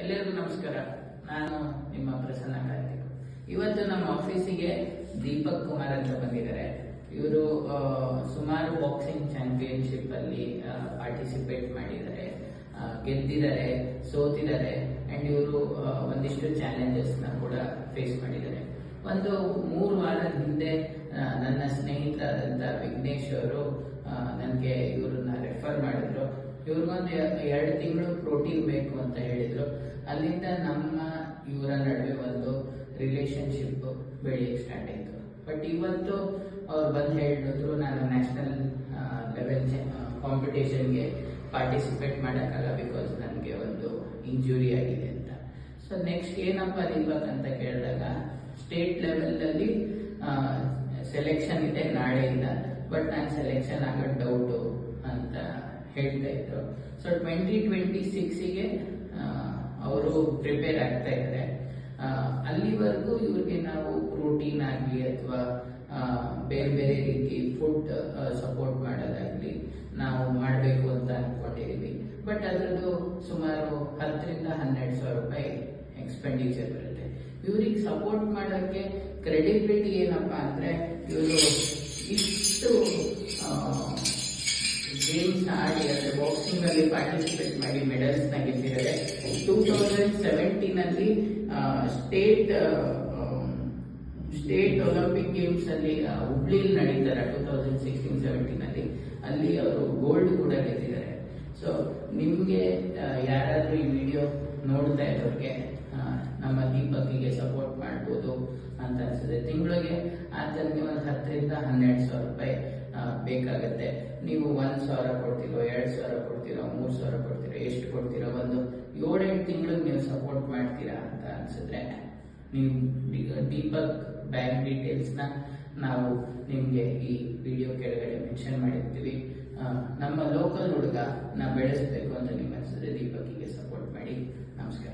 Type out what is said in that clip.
ಎಲ್ಲರಿಗೂ ನಮಸ್ಕಾರ. ನಾನು ನಿಮ್ಮ ಪ್ರಸನ್ನ ಕಾರ್ತಿಕ್. ಇವತ್ತು ನಮ್ಮ ಆಫೀಸಿಗೆ ದೀಪಕ್ ಕುಮಾರ್ ಅಂತ ಬಂದಿದ್ದಾರೆ. ಇವರು ಸುಮಾರು ಬಾಕ್ಸಿಂಗ್ ಚಾಂಪಿಯನ್ಶಿಪ್ ಅಲ್ಲಿ ಪಾರ್ಟಿಸಿಪೇಟ್ ಮಾಡಿದ್ದಾರೆ, ಗೆದ್ದಿದ್ದಾರೆ, ಸೋತಿದ್ದಾರೆ. ಅಂಡ್ ಇವರು ಒಂದಿಷ್ಟು ಚಾಲೆಂಜಸ್ ನ ಕೂಡ ಫೇಸ್ ಮಾಡಿದ್ದಾರೆ. ಒಂದು 3 ವಾರದ ಹಿಂದೆ ನನ್ನ ಸ್ನೇಹಿತರಾದಂತ ವಿಘ್ನೇಶ್ ಅವರು ನನಗೆ ಇವ್ರನ್ನ ರೆಫರ್ ಮಾಡಿದ್ರು. ಇವ್ರಿಗೊಂದು 2 ತಿಂಗಳು ಪ್ರೋಟೀನ್ ಬೇಕು ಅಂತ ಹೇಳಿದ್ರು. ಅಲ್ಲಿಂದ ನಮ್ಮ ಇವರ ನಡುವೆ ಒಂದು ರಿಲೇಶನ್ಶಿಪ್ ಬೆಳೆಯಕ್ಕೆ ಸ್ಟಾರ್ಟ್ ಆಯ್ತು. ಬಟ್ ಇವತ್ತು ಅವ್ರು ಬಂದು ಹೇಳಿದ್ರು, ನಾನು ನ್ಯಾಷನಲ್ ಲೆವೆಲ್ ಕಾಂಪಿಟೇಷನ್ಗೆ ಪಾರ್ಟಿಸಿಪೇಟ್ ಮಾಡೋಕ್ಕಲ್ಲ, ಬಿಕಾಸ್ ನನಗೆ ಒಂದು ಇಂಜುರಿ ಆಗಿದೆ ಅಂತ. ಸೊ ನೆಕ್ಸ್ಟ್ ಏನಪ್ಪ ದೀಪಕ್ ಅಂತ ಕೇಳಿದಾಗ, ಸ್ಟೇಟ್ ಲೆವೆಲ್ ಅಲ್ಲಿ ಸೆಲೆಕ್ಷನ್ ಇದೆ ನಾಳೆಯಿಂದ, ಬಟ್ ನಾನು ಸೆಲೆಕ್ಷನ್ ಆಗೋದು ಡೌಟು ಅಂತ ಹೇಳ್ತಾ ಇದ್ರು. ಸೊ 2026ಗೆ ಅವರು ಪ್ರಿಪೇರ್ ಆಗ್ತಾ ಇದ್ದಾರೆ. ಅಲ್ಲಿವರೆಗೂ ಇವ್ರಿಗೆ ನಾವು ಪ್ರೋಟೀನ್ ಆಗಲಿ ಅಥವಾ ಬೇರೆ ಬೇರೆ ರೀತಿ ಫುಡ್ ಸಪೋರ್ಟ್ ಮಾಡೋದಾಗ್ಲಿ ನಾವು ಮಾಡಬೇಕು ಅಂತ ಅನ್ಕೊಂಡಿದೀವಿ. ಬಟ್ ಅದರದ್ದು ಸುಮಾರು 10,000 to 12,000 ರೂಪಾಯಿ ಎಕ್ಸ್ಪೆಂಡಿಚರ್ ಬರುತ್ತೆ. ಇವ್ರಿಗೆ ಸಪೋರ್ಟ್ ಮಾಡೋಕ್ಕೆ ಕ್ರೆಡಿಬಿಲಿಟಿ ಏನಪ್ಪಾ ಅಂದ್ರೆ, ಇವರು ಇಷ್ಟು ಗೇಮ್ಸ್ ಆಡಿ ಅಂದ್ರೆ ಬಾಕ್ಸಿಂಗ್ ಅಲ್ಲಿ ಪಾರ್ಟಿಸಿಪೇಟ್ ಮಾಡಿ ಮೆಡಲ್ಸ್ ನ ಗೆದ್ದಿದ್ದಾರೆ. 2017 ಅಲ್ಲಿ ಸ್ಟೇಟ್ ಒಲಿಂಪಿಕ್ ಗೇಮ್ಸ್ ಅಲ್ಲಿ ಹುಬ್ಳಿಲಿ ನಡೀತಾರೆ 2016-17 ಅಲ್ಲಿ. ಅಲ್ಲಿ ಅವರು ಗೋಲ್ಡ್ ಕೂಡ ಗೆದ್ದಿದ್ದಾರೆ. ಸೊ ನಿಮ್ಗೆ ಯಾರಾದ್ರೂ ಈ ವಿಡಿಯೋ ನೋಡ್ತಾ ಇರೋರಿಗೆ ನಮ್ಮ ದೀಪಕ್ಗೆ ಸಪೋರ್ಟ್ ಮಾಡ್ಬೋದು ಅಂತ ಅನ್ಸುತ್ತೆ. ತಿಂಗಳಿಗೆ ಆತನಿಗೆ ಒಂದು 10,000 to 12,000 ರೂಪಾಯಿ ಬೇಕಾಗತ್ತೆ. ನೀವು 1,000 ಕೊಡ್ತಿರೋ, 2,000 ಕೊಡ್ತಿರೋ, 3,000 ಕೊಡ್ತಿರೋ, ಎಷ್ಟು ಕೊಡ್ತಿರೋ, ಒಂದು 7-8 ತಿಂಗಳಿಗೆ ನೀವು ಸಪೋರ್ಟ್ ಮಾಡ್ತೀರಾ ಅಂತ ಅನ್ಸಿದ್ರೆ ನೀವು ದೀಪಕ್ ಬ್ಯಾಂಕ್ ಡೀಟೇಲ್ಸ್ ನ ನಾವು ನಿಮ್ಗೆ ಈ ವಿಡಿಯೋ ಕೆಳಗಡೆ ಮೆನ್ಷನ್ ಮಾಡಿರ್ತೀವಿ. ನಮ್ಮ ಲೋಕಲ್ ಹುಡುಗ ನಾ ಬೆಳೆಸಬೇಕು ಅಂತ ನಿಮ್ಗೆ ಅನ್ಸಿದ್ರೆ ದೀಪಕ್ಗೆ ಸಪೋರ್ಟ್ ಮಾಡಿ. ನಮಸ್ಕಾರ.